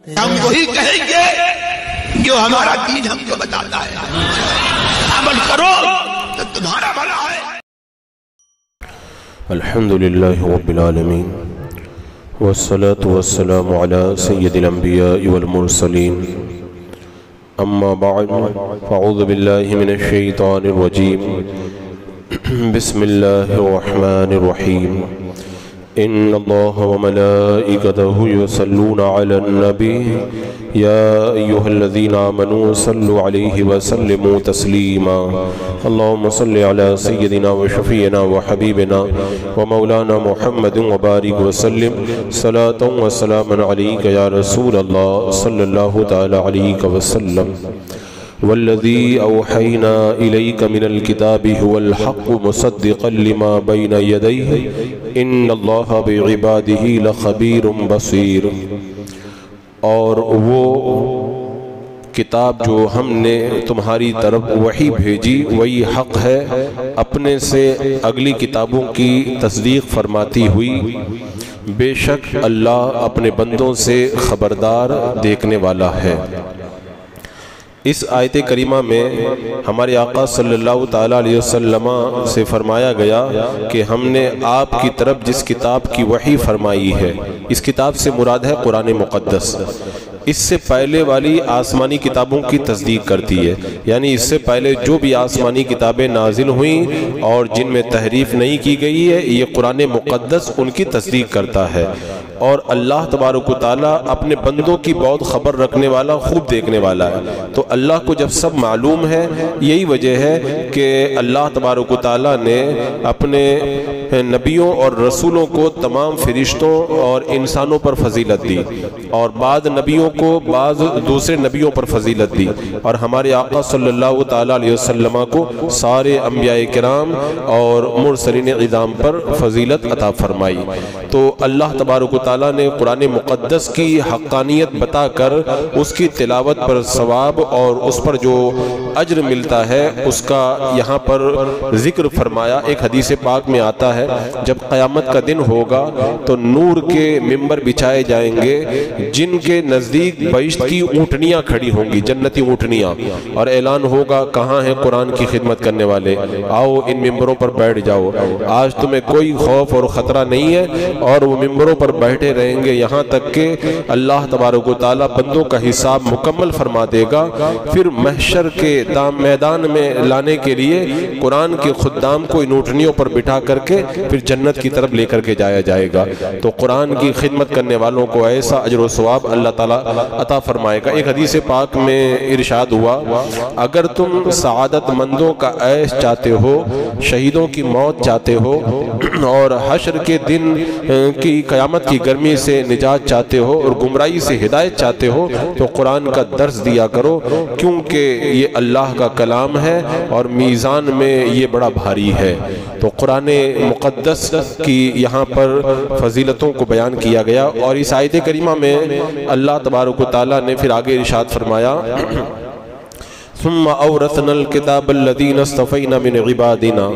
ہم وہی کہیں گے جو ہمارا دین ہم کو بتاتا ہے، عمل کرو تو تمہارا بھلا ہے۔ الحمدللہ رب العالمین والصلاة والسلام على سید الانبیاء والمرسلین، اما بعد فاعوذ باللہ من الشیطان الرجیم، بسم اللہ الرحمن الرحیم، ان اللہ وملائکتہ یصلون علی النبی یا ایہا الذین آمنوا صلوا علیہ وسلموا تسلیما، اللہم صلی علی سیدنا وشفیعنا وحبیبنا ومولانا محمد وبارک وسلم صلاۃ وسلاما علیک یا رسول اللہ صلی اللہ تعالی علیہ وسلم، والذی اوحینا الیک من الکتاب هو الحق مصدقا لما بین یدیہ ان اللہ بعبادہ لخبیر بصیر۔ اور وہ کتاب جو ہم نے تمہاری طرف وحی بھیجی وہی حق ہے، اپنے سے اگلی کتابوں کی تصدیق فرماتی ہوئی، بے شک اللہ اپنے بندوں سے خبردار دیکھنے والا ہے۔ اس آیت کریمہ میں ہمارے آقا صلی اللہ تعالیٰ علیہ وسلم سے فرمایا گیا کہ ہم نے آپ کی طرف جس کتاب کی وحی فرمائی ہے، اس کتاب سے مراد ہے قرآن مقدس، اس سے پہلے والی آسمانی کتابوں کی تصدیق کرتی ہے، یعنی اس سے پہلے جو بھی آسمانی کتابیں نازل ہوئیں اور جن میں تحریف نہیں کی گئی ہے، یہ قرآن مقدس ان کی تصدیق کرتا ہے۔ اور اللہ تبارک و تعالیٰ اپنے بندوں کی بہت خبر رکھنے والا، خوب دیکھنے والا ہے، تو اللہ کو جب سب معلوم ہے، یہی وجہ ہے کہ اللہ تبارک و تعالیٰ نے اپنے نبیوں اور رسولوں کو تمام فرشتوں اور انسانوں پر فضیلت دی، اور بعض نبیوں کو بعض دوسرے نبیوں پر فضیلت دی، اور ہمارے آقا صلی اللہ تعالیٰ علیہ وسلم کو سارے انبیاء کرام اور مرسلین اعظام پر فضیلت عطا فرمائی۔ تو اللہ تبارک و تعالیٰ نے قرآن مقدس کی حقانیت بتا کر اس کی تلاوت پر ثواب اور اس پر جو اجر ملتا ہے اس کا یہاں پر ذکر فرمایا۔ ایک حدیث پاک میں آتا ہے جب قیامت کا دن ہوگا تو نور کے ممبر بچھائے جائیں گے جن کے نزدیک بہشت کی اونٹنیاں کھڑی ہوں گی، جنتی اونٹنیاں، اور اعلان ہوگا کہاں ہیں قرآن کی خدمت کرنے والے، آؤ ان ممبروں پر بیٹھ جاؤ، آج تمہیں کوئی خوف اور خطرہ نہیں ہے، اور وہ ممبروں پر بیٹھے رہیں گے یہاں تک کہ اللہ تبارک و تعالیٰ بندوں کا حساب مکمل فرما دے گا۔ پھر محشر کے میدان میں لانے کے لیے قرآن کے خدام کو ان اونٹنیوں پر بٹھا کر کے پھر جنت کی طرف لے کر کے جایا جائے گا۔ تو قرآن کی خدمت کرنے والوں کو ایسا اجر و ثواب اللہ تعالیٰ عطا فرمائے گا۔ ایک حدیث پاک میں ارشاد ہوا، اگر تم سعادت مندوں کا عیش چاہتے ہو، شہیدوں کی موت چاہتے ہو، اور حشر کے دن کی قیامت کی گرمی سے نجات چاہتے ہو، اور گمراہی سے ہدایت چاہتے ہو، تو قرآن کا درس دیا کرو، کیونکہ یہ اللہ کا کلام ہے اور میزان میں یہ بڑا بھاری ہے۔ تو قرآن مقدس کی یہاں پر فضیلتوں کو بیان کیا گیا، اور اس آیت کریمہ میں اللہ تبارک و تعالیٰ نے پھر آگے ارشاد فرمایا، ثم اورثنا الكتاب الذين اصطفينا من عبادنا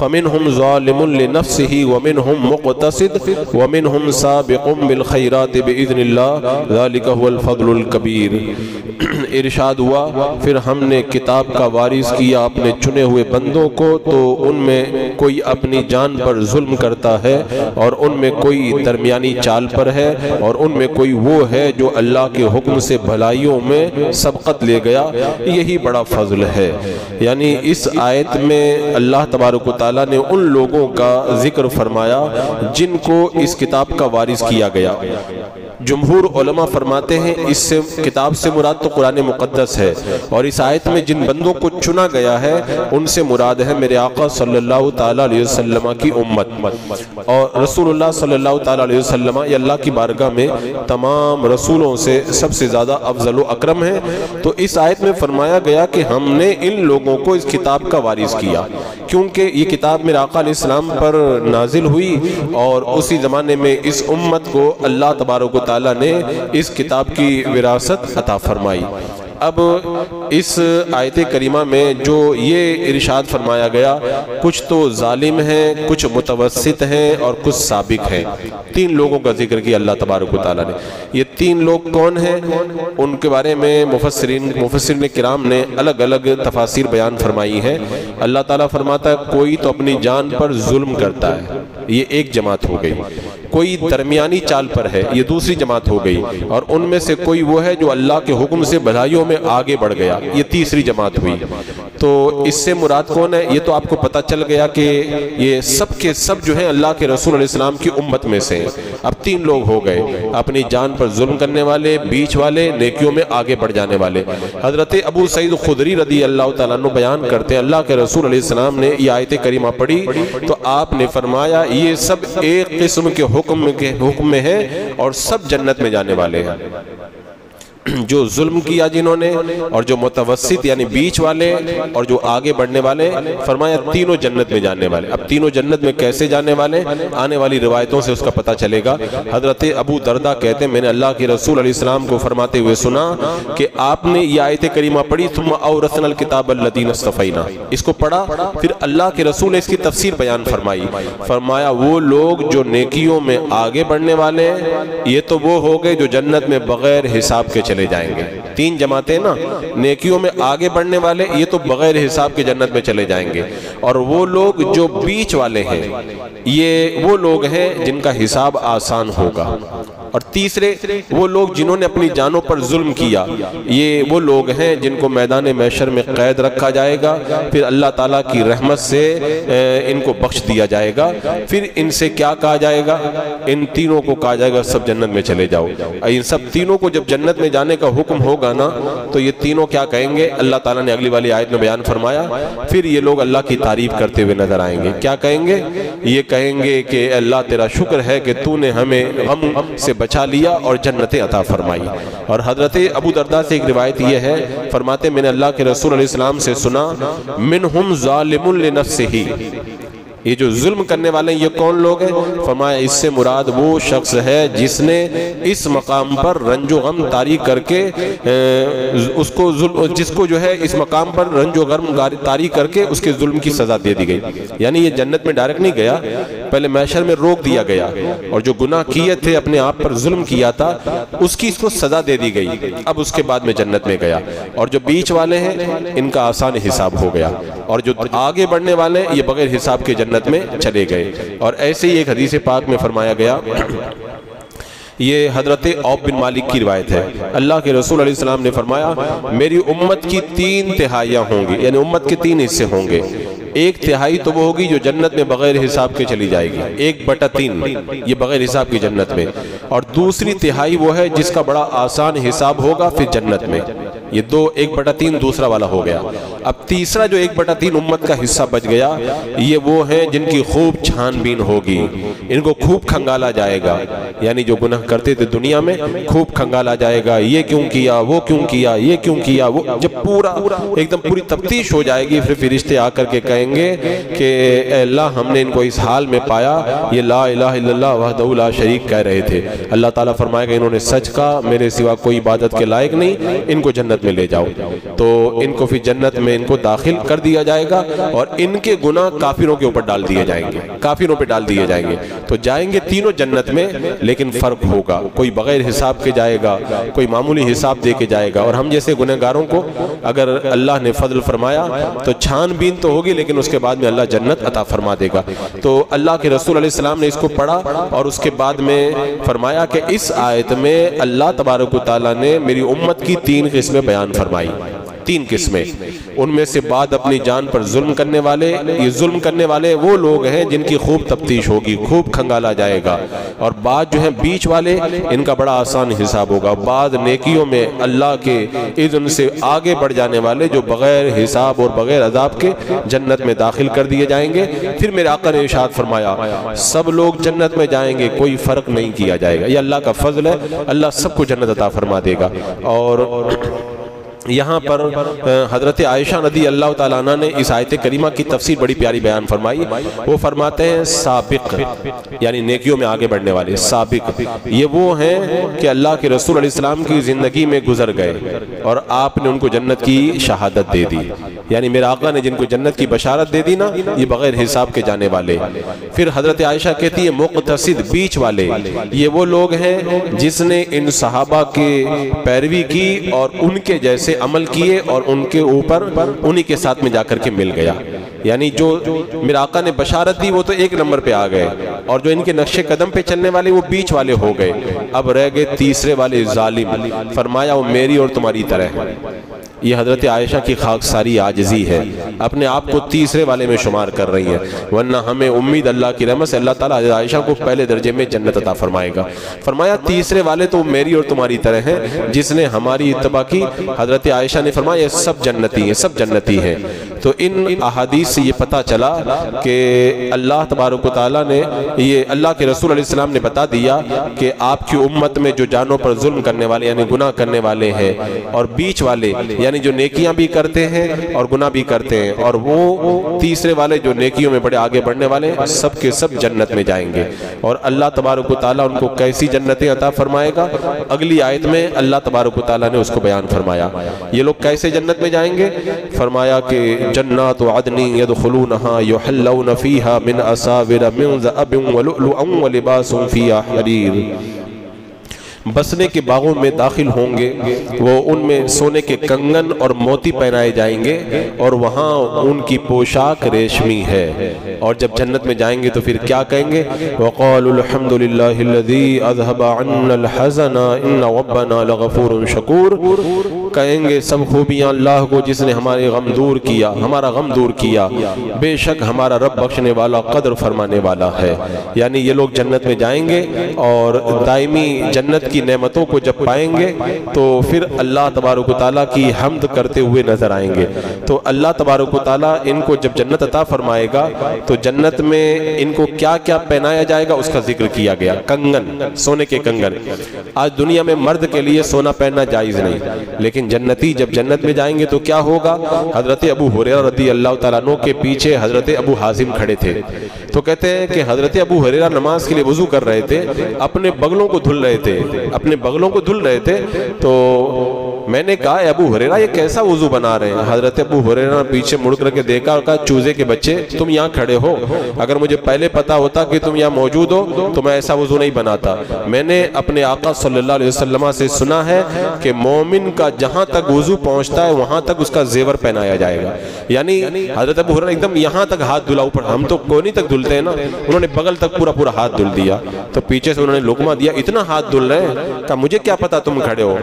فمنهم ظالم لنفسه ومنهم مقتصد ومنهم سابق بالخيرات باذن الله ذلك هو الفضل الكبير۔ ارشاد ہوا، پھر ہم نے کتاب کا وارث کیا اپنے چنے ہوئے بندوں کو، تو ان میں کوئی اپنی جان پر ظلم کرتا ہے، اور ان میں کوئی درمیانی چال پر ہے، اور ان میں کوئی وہ ہے جو اللہ کے حکم سے بھلائیوں میں سبقت لے گیا، یہی بڑا فضل ہے۔ یعنی اس آیت میں اللہ تبارک و تعالیٰ نے ان لوگوں کا ذکر فرمایا جن کو اس کتاب کا وارث کیا گیا۔ جمہور علماء فرماتے ہیں اس سے کتاب سے مراد تو قرآن مقدس ہے، اور اس آیت میں جن بندوں کو چنا گیا ہے ان سے مراد ہے میرے آقا صلی اللہ تعالیٰ علیہ وسلم کی امت، اور رسول اللہ صلی اللہ تعالیٰ علیہ وسلم یہ اللہ کی بارگاہ میں تمام رسولوں سے سب سے زیادہ افضل و اکرم ہے۔ تو اس آیت میں فرمایا گیا کہ ہم نے ان لوگوں کو اس کتاب کا وارث کیا، کیونکہ یہ کتاب میرے آقا علیہ السلام پر نازل ہوئی، اور اسی زمانے میں اس امت کو اللہ تبارک و تعالیٰ نے اس کتاب کی وراثت عطا فرمائی۔ اب اس آیت کریمہ میں جو یہ ارشاد فرمایا گیا، کچھ تو ظالم ہیں، کچھ متوسط ہیں اور کچھ سابق ہیں۔ تین لوگوں کا ذکر کیا اللہ تبارک و تعالیٰ نے۔ یہ تین لوگ کون ہیں؟ ان کے بارے میں مفسرین کرام نے الگ الگ تفاسیر بیان فرمائی ہیں۔ اللہ تعالیٰ فرماتا ہے کوئی تو اپنی جان پر ظلم کرتا ہے، یہ ایک جماعت ہو گئی۔ کوئی درمیانی چال پر ہے، یہ دوسری جماعت ہو گئی۔ اور ان میں سے کوئی وہ ہے جو اللہ کے حکم سے بھلائیوں میں آگے بڑھ گیا، یہ تیسری جماعت ہوئی۔ تو اس سے مراد کون ہے؟ یہ تو آپ کو پتہ چل گیا کہ یہ سب کے سب جو ہیں اللہ کے رسول علیہ السلام کی امت میں سے ہیں۔ اب تین لوگ ہو گئے، اپنی جان پر ظلم کرنے والے، بیچ والے، نیکیوں میں آگے بڑھ جانے والے۔ حضرت ابو سعید خدری رضی اللہ تعالیٰ عنہ بیان کرتے ہیں اللہ کے رسول علیہ السلام نے یہ آیت کریمہ پڑھی تو آپ نے فرمایا یہ سب ایک قسم کے حکم میں ہیں اور سب جنت میں جانے والے ہیں۔ جو ظلم کیا جنہوں نے، اور جو متوسط یعنی بیچ والے، اور جو آگے بڑھنے والے، فرمایا تینوں جنت میں جانے والے۔ اب تینوں جنت میں کیسے جانے والے؟ آنے والی روایتوں سے اس کا پتہ چلے گا۔ حضرت ابو دردہ کہتے ہیں میں نے اللہ کے رسول علیہ السلام کو فرماتے ہوئے سنا کہ آپ نے یہ آیت کریمہ پڑھی ثم اورثنا الکتاب الذین اصطفینا، اس کو پڑھا، پھر اللہ کے رسول نے اس کی تفسیر بیان فرمائی۔ فرمایا وہ لوگ جو نیکیوں میں آگے بڑھنے والے ہیں یہ تو وہ ہو گئے جو جنت میں بغیر حساب کے چلے جائیں گے۔ تین جماعتیں نا، نیکیوں میں آگے بڑھنے والے یہ تو بغیر حساب کے جنت میں چلے جائیں گے، اور وہ لوگ جو بیچ والے ہیں یہ وہ لوگ ہیں جن کا حساب آسان ہوگا، اور تیسرے وہ لوگ جنہوں نے اپنی جانوں پر ظلم کیا یہ وہ لوگ ہیں جن کو میدان محشر میں قید رکھا جائے گا، پھر اللہ تعالیٰ کی رحمت سے ان کو بخش دیا جائے گا۔ پھر ان سے کیا کہا جائے گا؟ ان تینوں کو کہا جائے گا سب جنت میں چلے جاؤ۔ ان سب تینوں کو جب جنت میں جانے کا حکم ہوگا نا تو یہ تینوں کیا کہیں گے؟ اللہ تعالیٰ نے اگلی والی آیت میں بیان فرمایا پھر یہ لوگ اللہ کی تعریف کرتے ہوئے نظر آئیں گے۔ کیا کہیں گے؟ یہ کہیں گے کہ اللہ تیرا شکر ہے کہ تو نے ہمیں غم سے بچا لیا اور جنتیں عطا فرمائی۔ اور حضرت ابو دردہ سے ایک روایت یہ ہے، فرماتے میں نے اللہ کے رسول علیہ السلام سے سنا منہم ظالم لنفسہ، یہ جو ظلم کرنے والے ہیں یہ کون لوگ ہیں؟ فرمایا اس سے مراد وہ شخص ہے جس نے اس مقام پر رنج و غم طاری کر کے جس کو جو ہے اس مقام پر رنج و غم طاری کر کے اس کے ظلم کی سزا دے دی گئی۔ یعنی یہ جنت میں ڈائریکٹ نہیں گیا، پہلے محشر میں روک دیا گیا، اور جو گناہ کیے تھے اپنے آپ پر ظلم کیا تھا اس کی اس کو سزا دے دی گئی، اب اس کے بعد میں جنت میں گیا۔ اور جو بیچ والے ہیں ان کا آسان حساب ہو گیا، اور جو آگے بڑھنے والے ہیں یہ بغیر حساب کے جنت میں چلے گئے۔ اور ایسے ہی ایک حدیث پاک میں فرمایا گیا، یہ حضرت عوف بن مالک کی روایت ہے، اللہ کے رسول علیہ السلام نے فرمایا میری امت کی 3 تہائیاں ہوں گی، یعنی امت کے 3 حصے ہوں گے۔ ایک تہائی تو وہ ہوگی جو جنت میں بغیر حساب کے چلی جائے گی، 1/3 یہ بغیر حساب کی جنت میں، اور دوسری تہائی وہ ہے جس کا بڑا آسان حساب ہوگا پھر جنت میں۔ یہ 1/3 دوسرا والا ہو گیا۔ اب تیسرا جو 1/3 امت کا حصہ بچ گیا یہ وہ ہیں جن کی خوب چھان بین ہوگی، ان کو خوب کھنگالا جائے گا، یعنی جو گناہ کرتے تھے دنیا میں خوب کھنگالا جائے گا، یہ کیوں کیا، وہ کیوں کیا، یہ کیوں کیا، وہ جب پورا ایک دم پوری تفتیش ہو جائے گی پھر فرشتے آ کر کے کہیں گے کہ اے اللہ ہم نے ان کو اس حال میں پایا یہ لا الہ الا اللہ وحدہ لا شریک کہہ رہے تھے۔ اللہ تعالیٰ فرمائے گا انہوں نے سچ کہا، میرے سوا کوئی عبادت کے لائق نہیں، ان کو جنت میں لے جاؤ۔ تو ان کو پھر جنت میں ان کو داخل کر دیا جائے گا، اور ان کے گناہ کافروں کے اوپر ڈال دیے جائیں گے، کافروں پہ ڈال دیے جائیں گے۔ تو جائیں گے تینوں جنت میں، لیکن فرق ہوگا، کوئی بغیر حساب کے جائے گا، کوئی معمولی حساب دے کے جائے گا، اور ہم جیسے گنہگاروں کو اگر اللہ نے فضل فرمایا تو چھان بین تو ہوگی لیکن اس کے بعد میں اللہ جنت عطا فرما دے گا۔ تو اللہ کے رسول علیہ السلام نے اس کو پڑھا اور اس کے بعد میں فرمایا کہ اس آیت میں اللہ تبارک و تعالیٰ نے میری امت کی 3 قسمیں بیان فرمائی، 3 قسمیں، ان میں سے بعد اپنی جان پر ظلم کرنے والے، یہ ظلم کرنے والے وہ لوگ ہیں جن کی خوب تفتیش ہوگی، خوب کھنگالا جائے گا، اور بعد جو ہیں بیچ والے ان کا بڑا آسان حساب ہوگا، بعد نیکیوں میں اللہ کے اذن سے آگے بڑھ جانے والے جو بغیر حساب اور بغیر عذاب کے جنت میں داخل کر دیے جائیں گے۔ پھر میرے آقا نے ارشاد فرمایا سب لوگ جنت میں جائیں گے، کوئی فرق نہیں کیا جائے گا، یہ اللہ کا فضل ہے، اللہ سب کو جنت عطا فرما دے گا۔ اور یہاں پر حضرت عائشہ رضی اللہ تعالیٰ عنہ نے اس آیت کریمہ کی تفسیر بڑی پیاری بیان فرمائی. وہ فرماتے ہیں سابق یعنی نیکیوں میں آگے بڑھنے والے. سابق یہ وہ ہیں کہ اللہ کے رسول علیہ السلام کی زندگی میں گزر گئے اور آپ نے ان کو جنت کی شہادت دے دی. یعنی میرے آقا نے جن کو جنت کی بشارت دے دی نا, یہ بغیر حساب کے جانے والے. پھر حضرت عائشہ کہتی ہے مقتصد بیچ والے, یہ وہ لوگ ہیں جس نے ان صحابہ کے پیروی کی اور ان کے جیسے عمل کیے اور ان کے اوپر انہی کے ساتھ میں جا کر کے مل گیا. یعنی جو میرے آقا نے بشارت دی وہ تو ایک نمبر پہ آ گئے, اور جو ان کے نقش قدم پہ چلنے والے وہ بیچ والے ہو گئے. اب رہ گئے تیسرے والے ظالم. فرمایا وہ میری اور تمہاری طرح. یہ حضرت عائشہ کی خاکساری عاجزی ہے, اپنے آپ کو تیسرے والے میں شمار کر رہی ہیں, ورنہ ہمیں امید اللہ کی رحمت سے اللہ تعالیٰ حضرت عائشہ کو پہلے درجے میں جنت عطا فرمائے گا. فرمایا تیسرے والے تو میری اور تمہاری طرح ہیں جس نے ہماری اتباع کی. حضرت عائشہ نے فرمایا یہ سب جنتی ہیں, سب جنتی ہیں. تو ان احادیث سے یہ پتہ چلا کہ اللہ تبارک و تعالیٰ نے, یہ اللہ کے رسول علیہ السلام نے بتا دیا کہ آپ کی امت میں جو جانوں پر ظلم کرنے والے یعنی گناہ کرنے والے ہیں, اور بیچ والے یعنی جو نیکیاں بھی کرتے ہیں اور گناہ بھی کرتے ہیں, اور وہ تیسرے والے جو نیکیوں میں بڑے آگے بڑھنے والے ہیں, سب کے سب جنت میں جائیں گے. اور اللہ تبارک و تعالیٰ ان کو کیسی جنتیں عطا فرمائے گا, اگلی آیت میں اللہ تبارک و تعالیٰ نے اس کو بیان فرمایا. یہ لوگ کیسے جنت میں جائیں گے؟ فرمایا کہ جنات عدن يدخلونها يحلون فيها من اساور من ذهب ولؤلؤا ولباسهم فيها حرير. بسنے کے باغوں میں داخل ہوں گے, وہ ان میں سونے کے کنگن اور موتی پہنائے جائیں گے, اور وہاں ان کی پوشاک ریشمی ہے. اور جب جنت میں جائیں گے تو پھر کیا کہیں گے؟ وَقَالُوا الْحَمْدُ لِلَّهِ الَّذِي أَذْهَبَ عَنَّا الْحَزَنَ إِنَّ رَبَّنَا لَغَفُورٌ شَكُورٌ. کہیں گے سب خوبیاں اللہ کو جس نے ہمارے غم دور کیا, ہمارا غم دور کیا, بے شک ہمارا رب بخشنے والا قدر فرمانے والا ہے. یعنی یہ لوگ جنت میں جائیں گے اور دائمی جنت کی نعمتوں کو جب پائیں گے تو پھر اللہ تبارک و تعالیٰ کی حمد کرتے ہوئے نظر آئیں گے. تو اللہ تبارک و تعالیٰ ان کو جب جنت عطا فرمائے گا تو جنت میں ان کو کیا کیا پہنایا جائے گا اس کا ذکر کیا گیا. کنگن, سونے کے کنگن. آج دنیا میں مرد کے لیے سونا پہننا جائز نہیں, لیکن جنتی جب جنت میں جائیں گے تو کیا ہوگا؟ حضرت ابو ہریرہ رضی اللہ تعالیٰ عنہ کے پیچھے حضرت ابو حازم کھڑے تھے. تو کہتے ہیں کہ حضرت ابو ہریرہ نماز کے لیے وضو کر رہے تھے, اپنے بغلوں کو دھل رہے تھے, اپنے بغلوں کو دھل رہے تھے. تو میں نے کہا ابو ہریرہ یہ کیسا وضو بنا رہے ہیں؟ حضرت ابو ہریرہ پیچھے مڑ کر کے دیکھا اور کہا چوزے کے بچے تم یہاں کھڑے ہو, اگر مجھے پہلے پتا ہوتا کہ تم یہاں موجود ہو تو میں ایسا وضو نہیں بناتا. میں نے اپنے آقا صلی اللہ علیہ وسلم سے سنا ہے کہ مومن کا جہاں تک وضو پہنچتا ہے وہاں تک اس کا زیور پہنایا جائے گا. یعنی حضرت ابو ہریرہ ایک دم یہاں تک ہاتھ دھلا, اوپر ہم تو کونی تک دھلتے ہیں نا, انہوں نے بغل تک پورا پورا ہاتھ دھل دیا. تو پیچھے سے انہوں نے لقمہ دیا, اتنا ہاتھ دھل رہے ہیں, کہا مجھے کیا پتا تم کھڑے ہو,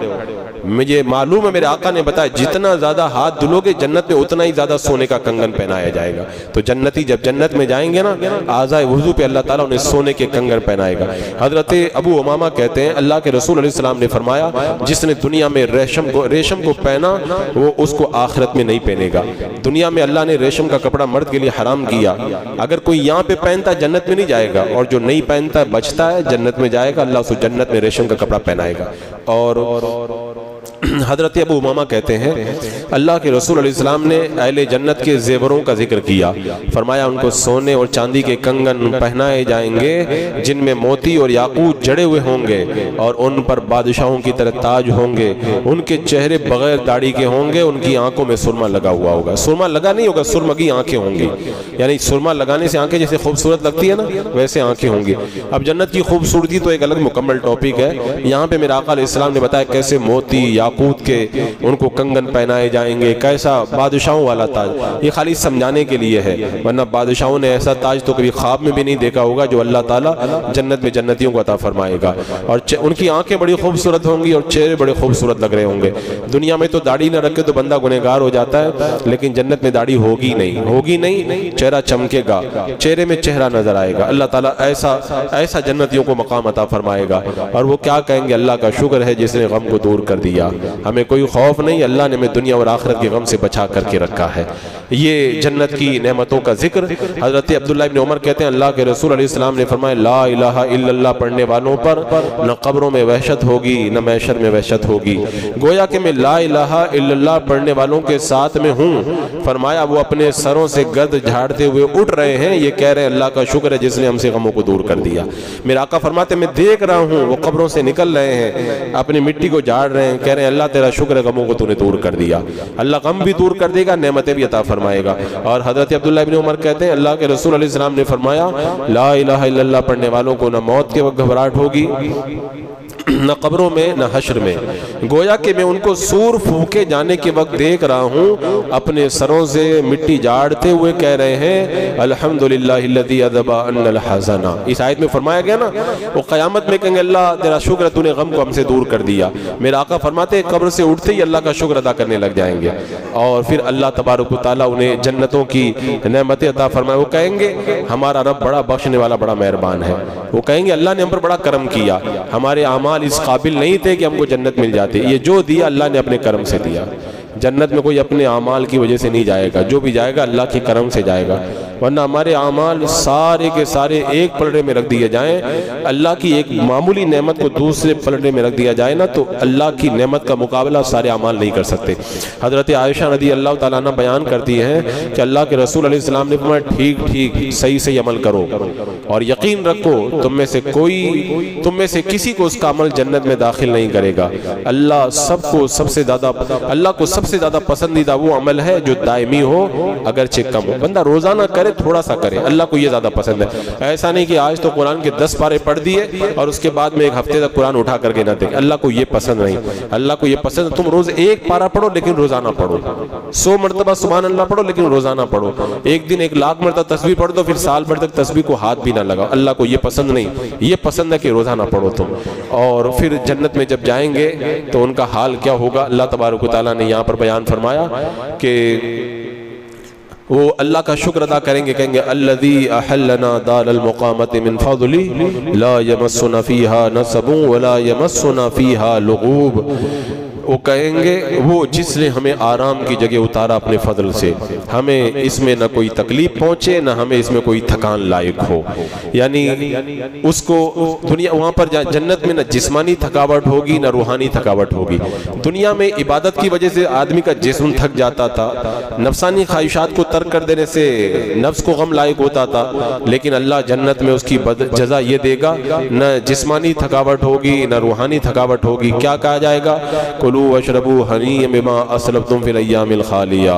مجھے معلوم ہے میرے آقا نے بتایا جتنا زیادہ ہاتھ دھلو گے جنت میں اتنا ہی زیادہ سونے کا کنگن پہنایا جائے گا. تو جنتی جب جنت میں جائیں گے نا, اعضائے وضو پہ اللہ تعالیٰ انہیں سونے کے کنگن پہنائے گا. حضرت ابو امامہ کہتے ہیں اللہ کے رسول علیہ السلام نے فرمایا جس نے دنیا میں ریشم کو پہنا وہ اس کو آخرت میں نہیں پہنے گا. دنیا میں اللہ نے ریشم کا کپڑا مرد کے لیے حرام کیا, اگر کوئی یہاں پہ پہنتا جنت میں نہیں جائے گا, اور جو نہیں پہنتا بچتا ہے جنت میں جائے گا, اللہ اس کو جنت میں ریشم کا کپڑا پہنائے گا. اور حضرت ابو امامہ کہتے ہیں اللہ کے رسول علیہ السلام نے اہل جنت کے زیوروں کا ذکر کیا. فرمایا ان کو سونے اور چاندی کے کنگن پہنائے جائیں گے جن میں موتی اور یاقوت جڑے ہوئے ہوں گے, اور ان پر بادشاہوں کی طرح تاج ہوں گے. ان کے چہرے بغیر داڑھی کے ہوں گے, ان کی آنکھوں میں سرما لگا ہوا ہوگا. سرما لگا نہیں ہوگا, سرمگی آنکھیں ہوں گی. یعنی سرما لگانے سے آنکھیں جیسے خوبصورت لگتی ہے نا, ویسے آنکھیں ہوں گی. اب جنت کی خوبصورتی تو ایک الگ مکمل ٹاپک ہے. یہاں پہ میرے آقا علیہ السلام نے بتایا کیسے موتی یاقوت کے ان کو کنگن پہنائے جائیں گے, کیسا بادشاہوں والا تاج. یہ خالی سمجھانے کے لیے ہے, ورنہ بادشاہوں نے ایسا تاج تو کبھی خواب میں بھی نہیں دیکھا ہوگا جو اللہ تعالیٰ جنت میں جنتیوں کو عطا فرمائے گا. اور ان کی آنکھیں بڑی خوبصورت ہوں گی اور چہرے بڑے خوبصورت لگ رہے ہوں گے. دنیا میں تو داڑھی نہ رکھے تو بندہ گنہگار ہو جاتا ہے, لیکن جنت میں داڑھی ہوگی نہیں, چہرہ چمکے گا, چہرے میں چہرہ نظر آئے گا. اللہ تعالیٰ ایسا جنتیوں کو مقام عطا فرمائے گا. اور وہ کیا کہیں گے, اللہ کا شکر ہے جس نے غم کو دور کر دیا. ہمیں کوئی خوف نہیں، اللہ نے ہمیں دنیا اور آخرت کے غم سے بچا کر کے رکھا ہے۔ یہ جنت کی نعمتوں کا ذکر حضرت عبداللہ ابن عمر کہتے ہیں اللہ کے رسول علیہ السلام نے فرمایا لا الہ الا اللہ پڑھنے والوں پر نہ قبروں میں وحشت ہوگی نہ محشر میں وحشت ہوگی۔ گویا کہ میں لا الہ الا اللہ پڑھنے والوں کے ساتھ میں ہوں۔ فرمایا وہ اپنے سروں سے گرد جھاڑتے ہوئے اٹھ رہے ہیں، یہ کہہ رہے ہیں اللہ کا شکر ہے جس نے ہم سے غموں کو دور کر دیا۔ میرا آقا فرماتے ہیں میں دیکھ رہا ہوں وہ قبروں سے نکل رہے ہیں، اپنی مٹی کو جھاڑ رہے ہیں، کہہ رہے ہیں اللہ تیرا شکر ہے غموں کو تو نے دور کر دیا۔ اللہ غم بھی دور کر دے گا، نعمتیں بھی عطا فرمائے گا۔ اور حضرت عبداللہ ابن عمر کہتے ہیں اللہ کے رسول علیہ السلام نے فرمایا لا الہ الا اللہ پڑھنے والوں کو نہ موت کے وقت گھبراہٹ ہوگی نہ قبروں میں نہ حشر میں۔ گویا کہ میں ان کو سور پھونکے جانے کے وقت دیکھ رہا ہوں، اپنے سروں سے مٹی جھاڑتے ہوئے کہہ رہے ہیں الحمدللہ الذی اذھب عنا الحزن۔ اس آیت میں فرمایا گیا نا وہ قیامت میں کہیں گے اللہ تیرا شکر ہے تو نے غم کو ہم سے دور کر دیا۔ میرا آقا فرماتے ہیں قبر سے اٹھتے ہی اللہ کا شکر ادا کرنے لگ جائیں گے، اور پھر اللہ تبارک و تعالیٰ انہیں جنتوں کی نعمتیں عطا فرمائے۔ وہ کہیں گے ہمارا رب بڑا بخشنے والا بڑا مہربان ہے، وہ کہیں گے اللہ نے ہم پر بڑا کرم کیا، ہمارے اعمال اس قابل نہیں تھے کہ ہم کو جنت مل جاتی، یہ جو دیا اللہ نے اپنے کرم سے دیا۔ جنت میں کوئی اپنے اعمال کی وجہ سے نہیں جائے گا، جو بھی جائے گا اللہ کے کرم سے جائے گا، ورنہ ہمارے اعمال سارے کے سارے ایک پلڑے میں رکھ دیے جائیں، اللہ کی ایک معمولی نعمت کو دوسرے پلڑے میں رکھ دیا جائے نا تو اللہ کی نعمت کا مقابلہ سارے اعمال نہیں کر سکتے۔ حضرت عائشہ رضی اللہ تعالیٰ عنہ بیان کرتی ہیں کہ اللہ کے رسول علیہ السلام نے فرمایا ٹھیک ٹھیک صحیح صحیح عمل کرو اور یقین رکھو تم میں سے کسی کو اس کا عمل جنت میں داخل نہیں کرے گا۔ اللہ سب سے زیادہ پسندیدہ وہ عمل ہے جو دائمی ہو اگرچہ کم ہو، بندہ روزانہ کرے تھوڑا سا کرے، اللہ کو یہ زیادہ پسند ہے۔ ایسا نہیں کہ آج تو قرآن کے 10 پارے پڑھ دیے اور اس کے بعد میں ایک ہفتے تک قرآن اٹھا کر کے نہ دیکھ، اللہ کو یہ پسند نہیں۔ اللہ کو یہ پسند تم روز ایک پارہ پڑھو لیکن روزانہ پڑھو، 100 مرتبہ سبحان اللہ پڑھو لیکن روزانہ پڑھو، ایک دن 1,00,000 مرتبہ تسبیح پڑھ دو پھر سال بھر تک تسبیح کو ہاتھ بھی نہ لگاؤ، اللہ کو یہ پسند نہیں، یہ پسند ہے کہ روزانہ پڑھو تم۔ اور پھر جنت میں جب جائیں گے تو ان کا حال کیا ہوگا، اللہ تبارک و تعالیٰ نے یہاں پر بیان فرمایا کہ وہ اللہ کا شکر ادا کریں گے، کہیں گے الذی احلنا دار المقامت من فضلی لا یمسنا فیہا نصب ولا یمسنا فیہا لغوب۔ وہ کہیں گے وہ جس نے ہمیں آرام کی جگہ اتارا اپنے فضل سے، ہمیں اس میں نہ کوئی تکلیف پہنچے نہ ہمیں اس میں کوئی تھکان لائق ہو، یعنی اس کو دنیا وہاں پر جنت میں نہ جسمانی تھکاوٹ ہوگی نہ روحانی تھکاوٹ ہوگی۔ دنیا میں عبادت کی وجہ سے آدمی کا جسم تھک جاتا تھا، نفسانی خواہشات کو ترک کر دینے سے نفس کو غم لائق ہوتا تھا، لیکن اللہ جنت میں اس کی جزا یہ دے گا نہ جسمانی تھکاوٹ ہوگی نہ روحانی تھکاوٹ ہوگی۔ کیا کہا جائے گا کلوا واشربوا ہنیئا بما اسلفتم فی الایام الخالیہ،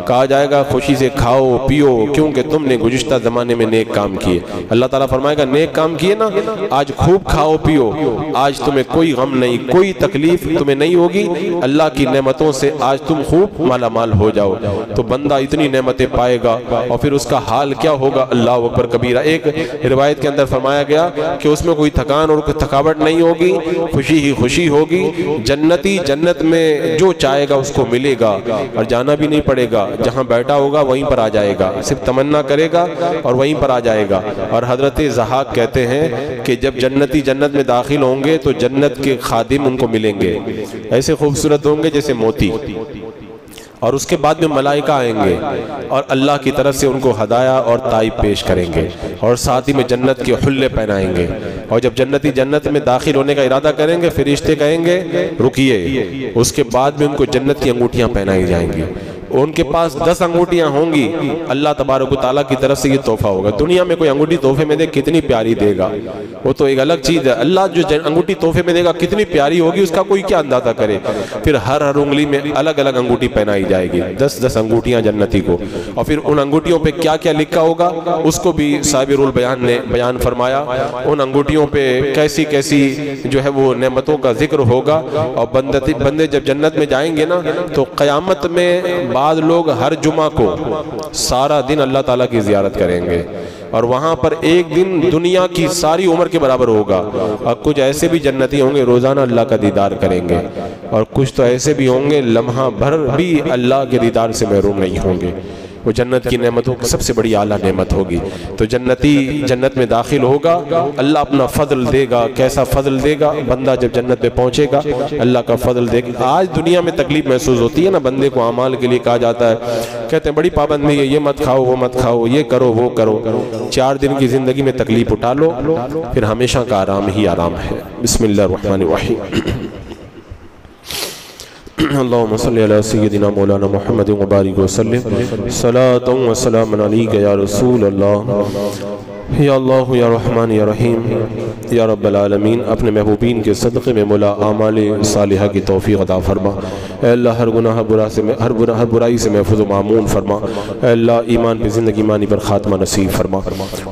کہا جائے گا خوشی سے کھاؤ پیو کیونکہ تم نے گزشتہ زمانے میں نیک کام کیے۔ اللہ تعالیٰ فرمائے گا نیک کام کیے نا، آج خوب کھاؤ پیو، آج تمہیں کوئی غم نہیں، کوئی تکلیف تمہیں نہیں ہوگی، اللہ کی نعمتوں سے آج تم خوب مالا مال ہو جاؤ۔ تو بندہ اتنی نعمتیں پائے گا اور پھر اس کا حال کیا ہوگا، اللہ اکبر کبیرہ۔ ایک روایت کے اندر فرمایا گیا کہ اس میں کوئی تھکان اور کوئی تھکاوٹ نہیں ہوگی، خوشی ہی خوشی ہوگی۔ جنتی جنت میں جو چاہے گا اس کو ملے گا اور جانا بھی نہیں پڑے گا، جہاں بیٹھا ہوگا وہیں پر آ جائے گا، صرف تمنا کرے گا اور وہیں پر آ جائے گا۔ اور حضرت ضحاک کہتے ہیں کہ جب جنتی جنت میں داخل ہوں گے تو جنت کے خادم ان کو ملیں گے، ایسے خوبصورت ہوں گے جیسے موتی، اور اس کے بعد میں ملائکہ آئیں گے اور اللہ کی طرف سے ان کو ہدایہ اور تائب پیش کریں گے اور ساتھ ہی میں جنت کے حلے پہنائیں گے۔ اور جب جنتی جنت میں داخل ہونے کا ارادہ کریں گے فرشتے کہیں گے رکیے، اس کے بعد میں ان کو جنت کی انگوٹھیاں پہنائی جائیں گی، ان کے پاس 10 انگوٹھیاں ہوں گی، اللہ تبارک و تعالیٰ کی طرف سے یہ تحفہ ہوگا۔ دنیا میں کوئی انگوٹھی تحفے میں دے کتنی پیاری دے گا، وہ تو ایک الگ چیز ہے، اللہ جو انگوٹھی تحفے میں دے گا کتنی پیاری ہوگی اس کا کوئی کیا اندازہ کرے۔ پھر ہر انگلی میں الگ الگ انگوٹھی پہنائی جائے گی، 10 انگوٹھیاں جنتی کو، اور پھر ان انگوٹھیوں پہ کیا کیا لکھا ہوگا اس کو بھی صاحب رول بیان نے بیان فرمایا۔ ان انگوٹھیوں پہ کیسی کیسی جو ہے وہ نعمتوں کا ذکر ہوگا، اور بندے جب جنت میں جائیں گے نا تو قیامت میں بعض لوگ ہر جمعہ کو سارا دن اللہ تعالیٰ کی زیارت کریں گے، اور وہاں پر ایک دن دنیا کی ساری عمر کے برابر ہوگا۔ اور کچھ ایسے بھی جنتی ہوں گے روزانہ اللہ کا دیدار کریں گے، اور کچھ تو ایسے بھی ہوں گے لمحہ بھر بھی اللہ کے دیدار سے محروم نہیں ہوں گے۔ وہ جنت کی نعمتوں کی سب سے بڑی اعلیٰ نعمت ہوگی. تو جنتی جنت میں داخل ہوگا, اللہ اپنا فضل دے گا. کیسا فضل دے گا؟ بندہ جب جنت میں پہنچے گا اللہ کا فضل دے گا. آج دنیا میں تکلیف محسوس ہوتی ہے نا, بندے کو اعمال کے لیے کہا جاتا ہے, کہتے ہیں بڑی پابندی ہے, یہ مت کھاؤ وہ مت کھاؤ, یہ کرو وہ کرو. 4 دن کی زندگی میں تکلیف اٹھا لو, پھر ہمیشہ کا آرام ہی آرام ہے. بسم اللہ الرحمن الرحیم. اللہم صلی علی سیدنا مولانا محمد مبارک وسلم. صلاۃ و سلام علیک یا رسول اللہ. یا اللہ یا رحمان یا رحیم یا رب العالمین. اپنے محبوبین کے صدقے میں مولا اعمال صالحہ کی توفیق عطا فرما. اے اللہ ہر گناہ ہر برائی سے محفوظ و معمون فرما. اے اللہ ایمان پہ زندگی ایمانی پر خاتمہ نصیب فرما.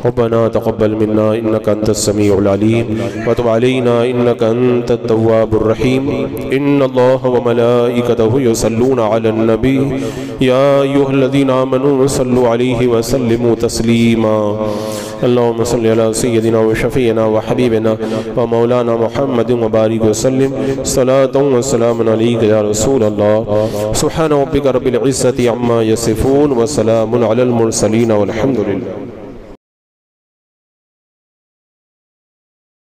ربنا تقبل منا انک انت السمیع العلیم وتب علینا انک انت التواب الرحیم. ان اللہ وملائکتہ یصلون علی النبی یا ایھا الذین آمنوا صلوا علیہ وسلموا تسلیما. اللہم صلی علی سیدنا و شفیعنا و حبیبنا و مولانا محمد مبارک وسلم. صلاۃ و سلام علیک یا رسول اللہ. سبحان ربک رب العزت عما یصفون و سلام علی المرسلین والحمد للہ.